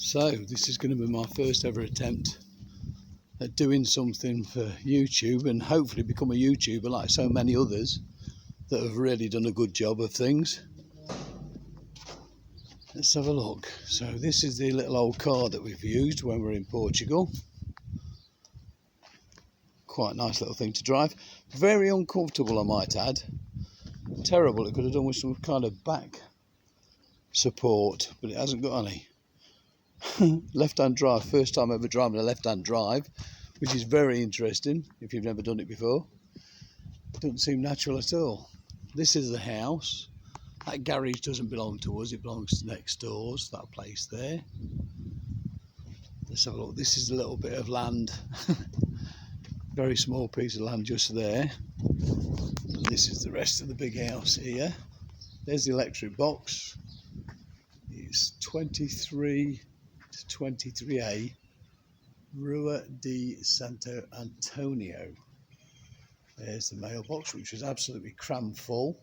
So this is going to be my first ever attempt at doing something for YouTube and hopefully become a YouTuber like so many others that have really done a good job of things. Let's have a look. So this is the little old car that we've used when we're in Portugal. Quite a nice little thing to drive. Very uncomfortable, I might add. Terrible. It could have done with some kind of back support, but it hasn't got any. Left-hand drive, first time ever driving a left-hand drive, which is very interesting if you've never done it before. It doesn't seem natural at all. This is the house. That garage doesn't belong to us, it belongs to next doors, that place there. Let's have a look. This is a little bit of land, very small piece of land just there. And this is the rest of the big house here. There's the electric box. It's 23 to 23A, Rua de Santo Antonio. There's the mailbox, which was absolutely crammed full.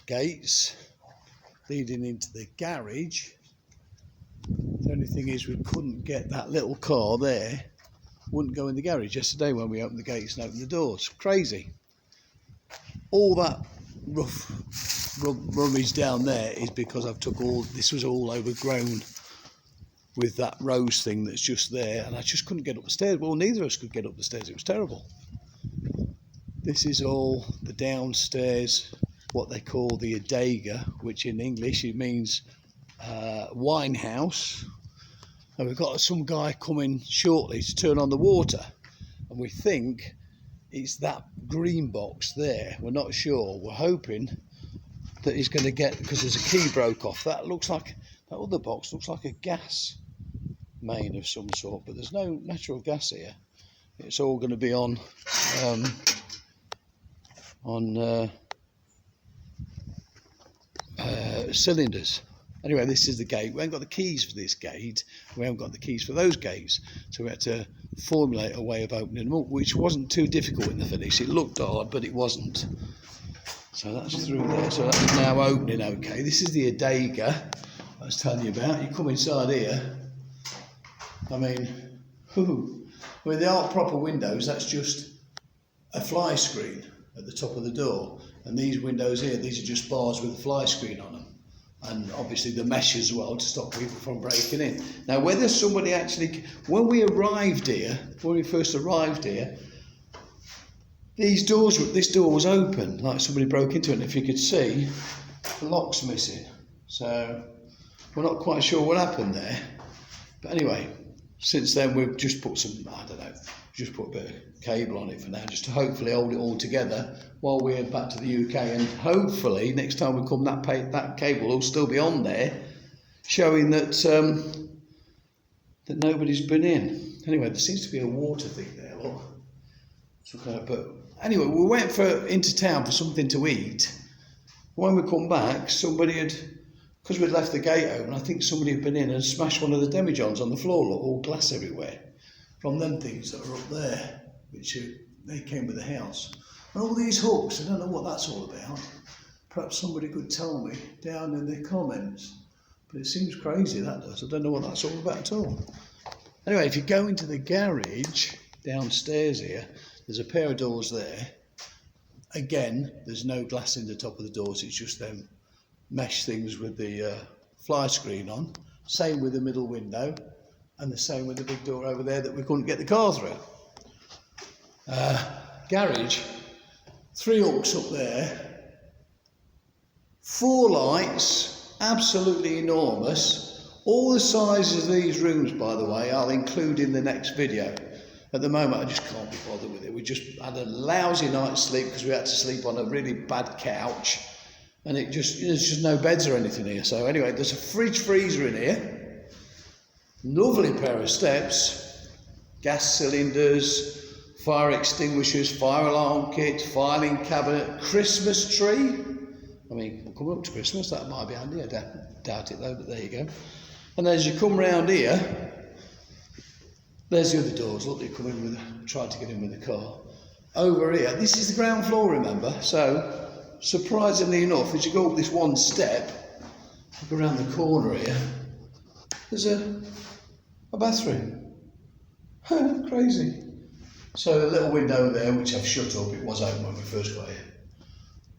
Gates leading into the garage. The only thing is we couldn't get that little car there, wouldn't go in the garage yesterday when we opened the gates and opened the doors. Crazy. All that rummage down there is because I've took all, this was all overgrown with that rose thing that's just there, and I just couldn't get up the stairs. Well, neither of us could get up the stairs, it was terrible. This is all the downstairs, what they call the adega, which in English it means wine house. And we've got some guy coming shortly to turn on the water, and we think it's that green box there. We're not sure. We're hoping that he's going to get, because there's a key broke off. That looks like, that other box looks like a gas main of some sort, but there's no natural gas here. It's all going to be on cylinders. Anyway, this is the gate. We haven't got the keys for this gate. We haven't got the keys for those gates. So we had to formulate a way of opening them up, which wasn't too difficult in the finish. It looked hard, but it wasn't. So that's through there. So that's now opening okay. This is the adega I was telling you about. You come inside here. I mean, they aren't proper windows. That's just a fly screen at the top of the door. And these windows here, these are just bars with a fly screen on them. And obviously the mesh as well to stop people from breaking in. Now, whether somebody actually, when we first arrived here, this door was open, like somebody broke into it. And if you could see, the lock's missing. So we're not quite sure what happened there. But anyway, since then we've just put some, I don't know, just put a bit of cable on it for now, just to hopefully hold it all together while we head back to the UK. And hopefully next time we come, that cable will still be on there, showing that that nobody's been in. Anyway, there seems to be a water thing there, look. But anyway, we went into town for something to eat. When we come back, somebody had, because we'd left the gate open, I think somebody had been in and smashed one of the demijohns on the floor, look, all glass everywhere. From them things that are up there, which they came with the house. And all these hooks, I don't know what that's all about. Perhaps somebody could tell me down in the comments. But it seems crazy, that does. I don't know what that's all about at all. Anyway, if you go into the garage downstairs here, there's a pair of doors there. Again, there's no glass in the top of the doors, it's just them mesh things with the fly screen on. Same with the middle window. And the same with the big door over there that we couldn't get the car through. Garage, 3 hooks up there, 4 lights, absolutely enormous. All the sizes of these rooms, by the way, I'll include in the next video. At the moment, I just can't be bothered with it. We just had a lousy night's sleep because we had to sleep on a really bad couch. And there's just no beds or anything here. So anyway, there's a fridge freezer in here. Lovely pair of steps, gas cylinders, fire extinguishers, fire alarm kit, filing cabinet, Christmas tree. I mean, we're coming up to Christmas, that might be handy. I doubt it though, but there you go. And as you come round here, there's the other doors. Look, you come in with, tried to get in with the car. Over here, this is the ground floor, remember? So, surprisingly enough, as you go up this one step, look around the corner here, there's a bathroom. Crazy. So the little window there, which I've shut up, it was open when we first got here.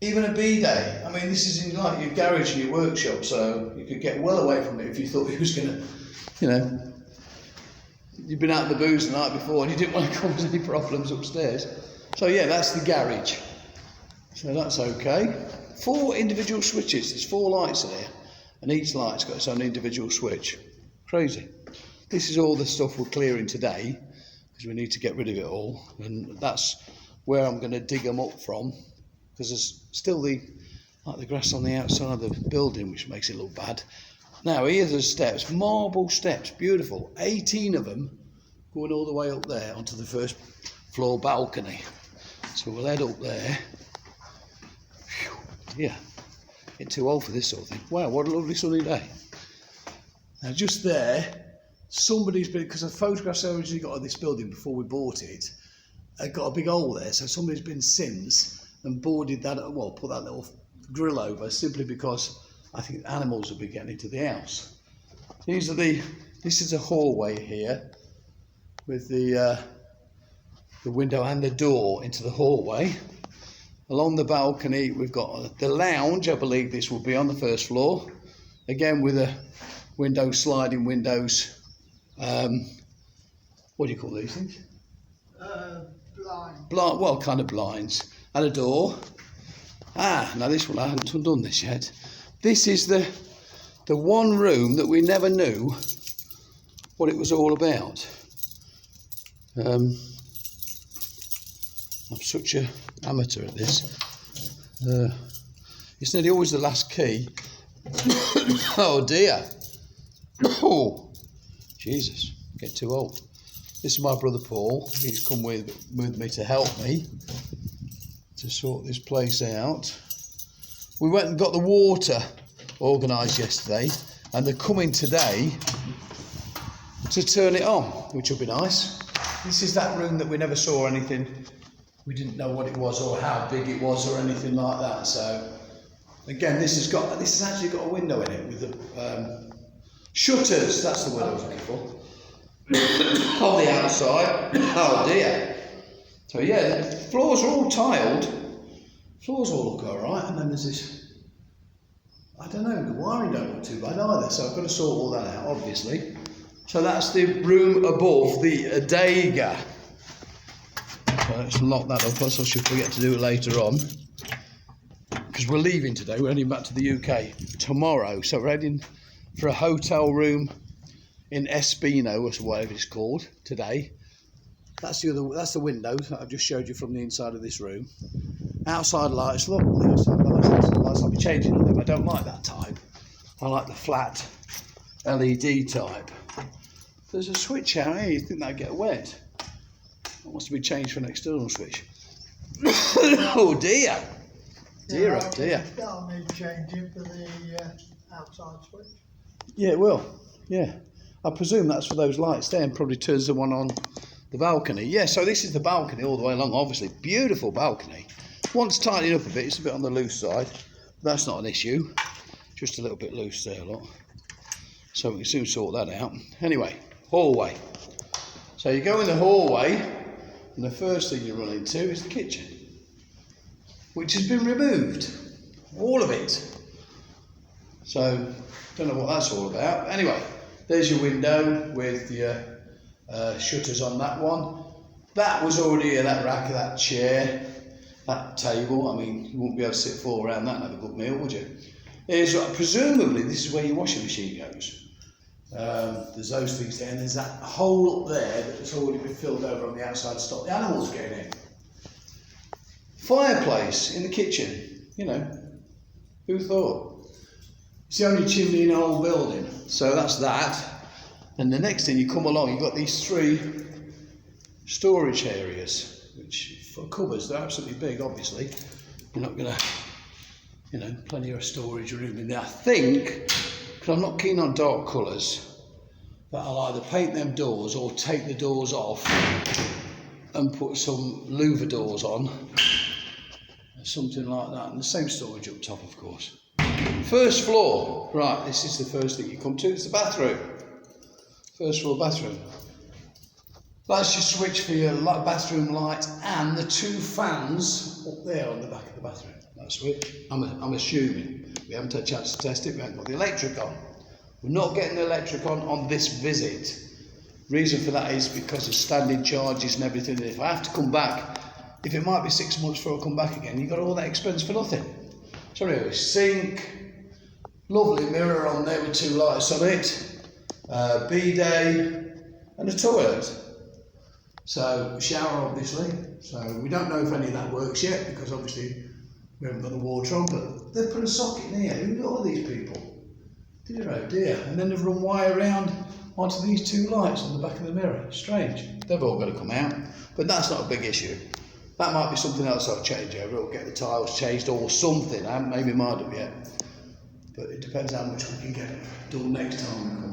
Even a bidet. I mean, this is in like your garage and your workshop, so you could get well away from it if you thought it was going to, you know, you'd been out the booze the night before and you didn't want to cause any problems upstairs. So yeah, that's the garage. So that's okay. 4 individual switches. There's 4 lights there, and each light's got its own individual switch. Crazy. This is all the stuff we're clearing today, because we need to get rid of it all, and that's where I'm going to dig them up from, because there's still the grass on the outside of the building, which makes it look bad. Now here's the steps, marble steps, beautiful, 18 of them going all the way up there onto the first floor balcony. So we'll head up there. Whew, yeah, getting too old for this sort of thing. Wow, what a lovely sunny day. Now just there, somebody's been, because the photographs I originally got of this building before we bought it, I got a big hole there, so somebody's been since and boarded that, well, put that little grill over, simply because I think animals will be getting into the house. This is a hallway here with the window and the door into the hallway. Along the balcony we've got the lounge. I believe this will be on the first floor, again with a window, sliding windows. What do you call these things? Blind. Well, kind of blinds, and a door. Now this one, I haven't done this yet. This is the one room that we never knew what it was all about. I'm such an amateur at this. It's nearly always the last key. Oh dear. Oh, Jesus, get too old. This is my brother Paul. He's come with me to help me to sort this place out. We went and got the water organised yesterday, and they're coming today to turn it on, which will be nice. This is that room that we never saw anything. We didn't know what it was or how big it was or anything like that. So again, this has actually got a window in it with the shutters. That's the word I was looking for. On the outside. Oh dear. So yeah, the floors are all tiled. Floors all look all right, and then there's this. I don't know. The wiring don't look too bad either. So I've got to sort all that out, obviously. So that's the room above the Adega. So let's lock that up, else I should forget to do it later on. Because we're leaving today, we're heading back to the UK tomorrow. So we're heading for a hotel room in Espino, or whatever it's called, today. That's the window that I've just showed you from the inside of this room. Outside lights, look, the outside lights, I'll be changing them. I don't like that type. I like the flat LED type. There's a switch out here, you think that'd get wet? That wants to be changed for an external switch. Oh dear. Dear, oh dear. That'll need changing for the outside switch. Yeah, it will. Yeah. I presume that's for those lights there, and probably turns the one on the balcony. Yeah, so this is the balcony all the way along, obviously. Beautiful balcony. Wants tightening up a bit, it's a bit on the loose side. That's not an issue. Just a little bit loose there, look. So we can soon sort that out. Anyway, hallway. So you go in the hallway, and the first thing you run into is the kitchen, which has been removed. All of it. So, don't know what that's all about. Anyway, there's your window with your shutters on that one. That was already here, that rack, that chair, that table. I mean, you wouldn't be able to sit 4 around that and have a good meal, would you? Presumably, this is where your washing machine goes. There's those things there, and there's that hole there that's already been filled over on the outside to stop the animals getting in. Fireplace in the kitchen, you know, who thought? It's the only chimney in the whole building, so that's that. And the next thing, you come along, you've got these 3 storage areas, which for cupboards, they're absolutely big, obviously. You're not going to, you know, plenty of storage room in there. I think, because I'm not keen on dark colours, that I'll either paint them doors or take the doors off and put some louver doors on, something like that, and the same storage up top, of course. First floor, right, this is the first thing you come to, it's the bathroom. First floor bathroom. That's your switch for your bathroom light and the 2 fans up there on the back of the bathroom. That switch. I'm assuming. We haven't had a chance to test it, we haven't got the electric on. We're not getting the electric on this visit. Reason for that is because of standing charges and everything. If I have to come back, if it might be 6 months before I come back again, you've got all that expense for nothing. So anyway, sink, lovely mirror on there with 2 lights on it, bidet and a toilet. So shower obviously, so we don't know if any of that works yet because obviously we haven't got the water on, but they've put a socket in here. Who are these people? Dear oh dear. And then they've run wire around onto these 2 lights on the back of the mirror. Strange. They've all got to come out, but that's not a big issue. That might be something else I'll change over, or get the tiles changed or something. I haven't made my mind up yet, but it depends how much we can get done next time we come.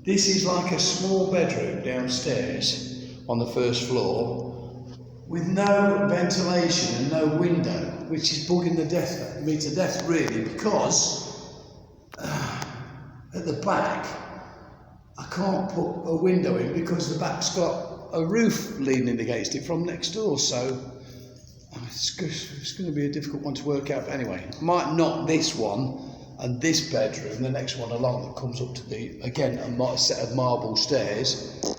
This is like a small bedroom downstairs on the first floor with no ventilation and no window, which is bugging me to death really, because at the back I can't put a window in because the back's got a roof leaning against it from next door, so it's going to be a difficult one to work out. But anyway, I might knock this one and this bedroom, the next one along that comes up to the, again, a set of marble stairs,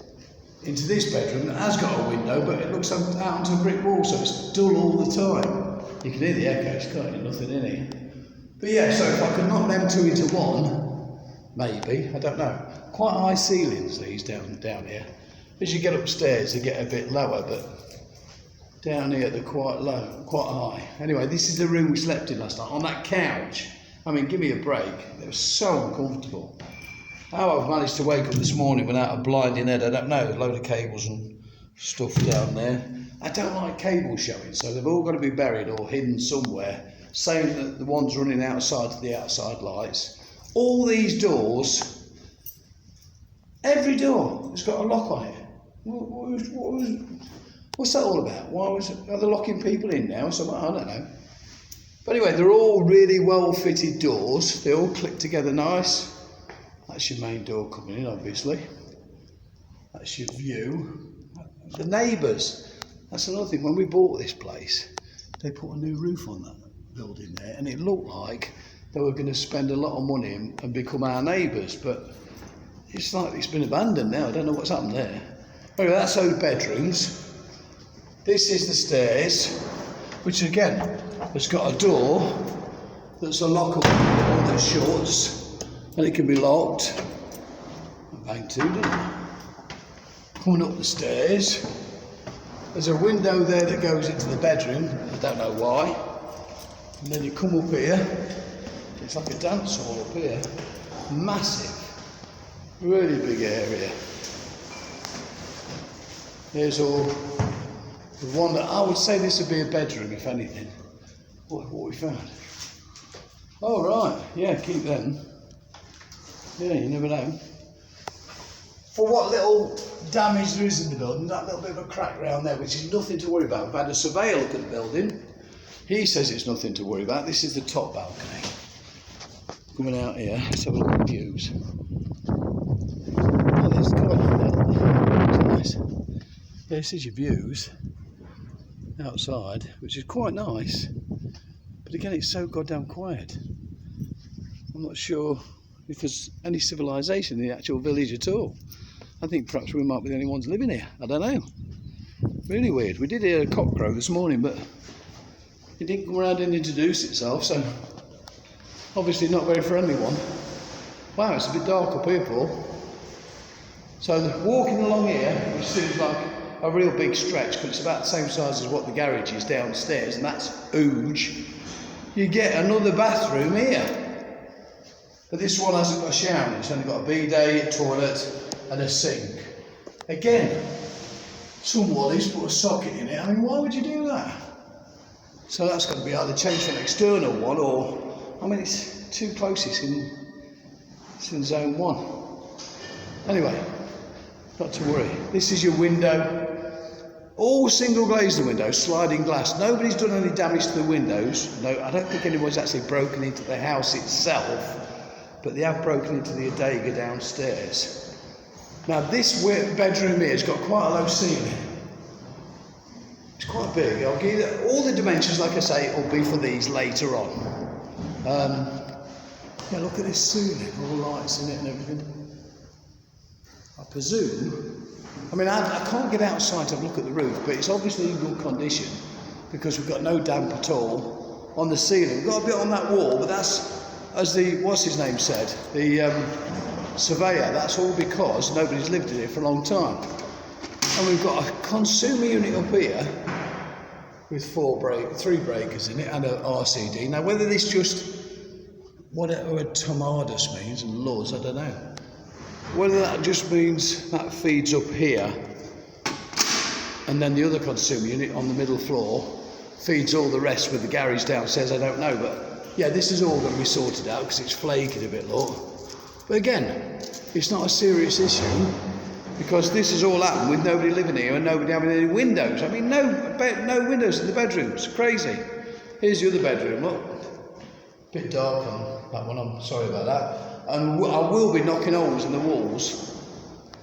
into this bedroom that has got a window, but it looks out onto a brick wall, so it's dull all the time. You can hear the echoes, can't you? Nothing in here. But yeah, so if I could knock them 2 into one, maybe, I don't know. Quite high ceilings these down here. As you get upstairs, they get a bit lower, but down here they're quite low, quite high. Anyway, this is the room we slept in last night, on that couch. I mean, give me a break. It was so uncomfortable. How I've managed to wake up this morning without a blinding head, I don't know. A load of cables and stuff down there. I don't like cables showing, so they've all got to be buried or hidden somewhere. Same that the ones running outside to the outside lights. All these doors, every door has got a lock on it. What's that all about? Are they locking people in now? So I don't know. But anyway, they're all really well fitted doors. They all click together nice. That's your main door coming in, obviously. That's your view. The neighbours, that's another thing. When we bought this place, they put a new roof on that building there, and it looked like they were going to spend a lot of money and become our neighbours, but it's like it's been abandoned now. I don't know what's happened there. Anyway, that's those bedrooms. This is the stairs, which again has got a door that's a lockable door that shuts, and it can be locked. Bang to, didn't it? Coming up the stairs, there's a window there that goes into the bedroom. I don't know why. And then you come up here. It's like a dance hall up here. Massive, really big area. There's all the one that I would say this would be a bedroom, if anything. What we found. Oh right, yeah, keep them. Yeah, you never know. For what little damage there is in the building, that little bit of a crack round there, which is nothing to worry about. We've had a surveyor look at the building. He says it's nothing to worry about. This is the top balcony. Coming out here, let's have a look at the views. Oh, there's the cover. That's nice. Yeah, this is your views outside, which is quite nice. But again, it's so goddamn quiet. I'm not sure if there's any civilization in the actual village at all. I think perhaps we might be the only ones living here. I don't know. Really weird. We did hear a cock crow this morning, but it didn't come around and introduce itself, so obviously not a very friendly one. Wow, it's a bit dark up here, Paul. So walking along here, which seems like a real big stretch, because it's about the same size as what the garage is downstairs, and that's huge. You get another bathroom here. But this one hasn't got a shower, it's only got a bidet, a toilet and a sink. Again, somebody's put a socket in it. I mean, why would you do that? So that's going to be either changed for an external one, or, I mean, it's too close, it's in zone 1. Anyway, not to worry. This is your window. All single glazed windows, sliding glass. Nobody's done any damage to the windows. No, I don't think anyone's actually broken into the house itself, but they have broken into the Adega downstairs. Now this bedroom here has got quite a low ceiling. It's quite big. I'll give you all the dimensions, like I say, will be for these later on. Yeah, look at this ceiling, all lights in it and everything. I presume, I mean, I can't get outside to have a look at the roof, but it's obviously in good condition because we've got no damp at all on the ceiling. We've got a bit on that wall, but that's, as the, what's his name said, the surveyor, that's all because nobody's lived in it for a long time. And we've got a consumer unit up here with 3 breakers in it and an RCD. Now whether this just, whatever Tomadas means and Luz, I don't know. Whether that just means that feeds up here and then the other consumer unit on the middle floor feeds all the rest with the garage downstairs, I don't know. But yeah, this is all going to be sorted out because it's flaking a bit, look. But again, it's not a serious issue because this has all happened with nobody living here and nobody having any windows. I mean, no windows in the bedrooms. Crazy. Here's the other bedroom, look. Bit dark on that one, I'm sorry about that. And I will be knocking holes in the walls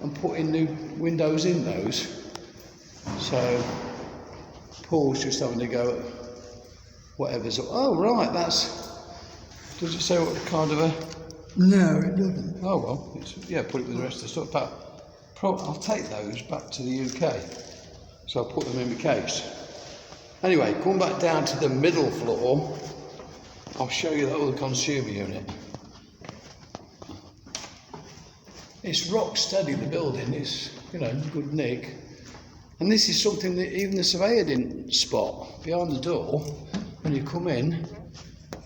and putting new windows in those. So Paul's just having to go at whatever's up. Oh right, that's, does it say what kind of a? No, it doesn't. Oh well, yeah, put it with the rest of the stuff. But I'll take those back to the UK, so I'll put them in my case. Anyway, going back down to the middle floor, I'll show you the other consumer unit. It's rock steady, the building is, you know, good nick. And this is something that even the surveyor didn't spot. Behind the door, when you come in,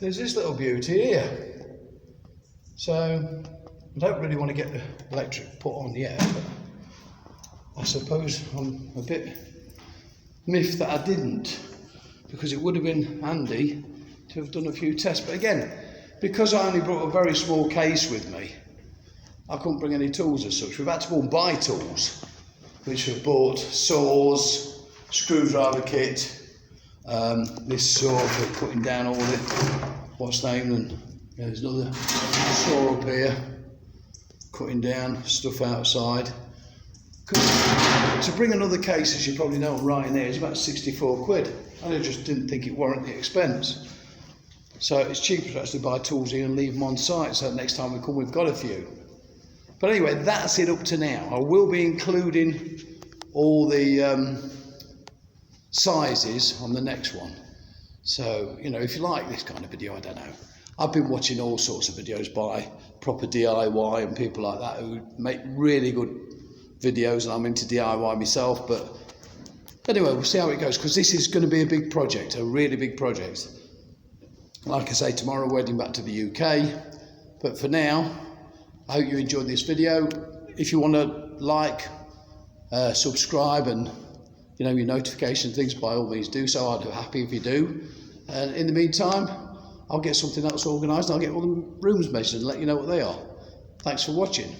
there's this little beauty here. So, I don't really want to get the electric put on yet, but I suppose I'm a bit miffed that I didn't, because it would have been handy to have done a few tests. But again, because I only brought a very small case with me, I couldn't bring any tools as such. We've had to go and buy tools, which we've bought: saws, screwdriver kit, this saw for cutting down all the, what's named, and yeah, there's another saw up here, cutting down stuff outside. To bring another case, as you probably know, right in there, is about 64 quid. And I just didn't think it warranted the expense. So it's cheaper to actually buy tools here and leave them on site, so next time we come, we've got a few. But anyway, that's it up to now. I will be including all the sizes on the next one. So, you know, if you like this kind of video, I don't know. I've been watching all sorts of videos by proper DIY and people like that who make really good videos, and I'm into DIY myself. But anyway, we'll see how it goes, because this is going to be a big project, a really big project. Like I say, tomorrow we're heading back to the UK. But for now, I hope you enjoyed this video. If you want to like, subscribe, and you know, your notification things, by all means do so. I'd be happy if you do. And in the meantime, I'll get something else organised and I'll get all the rooms measured and let you know what they are. Thanks for watching.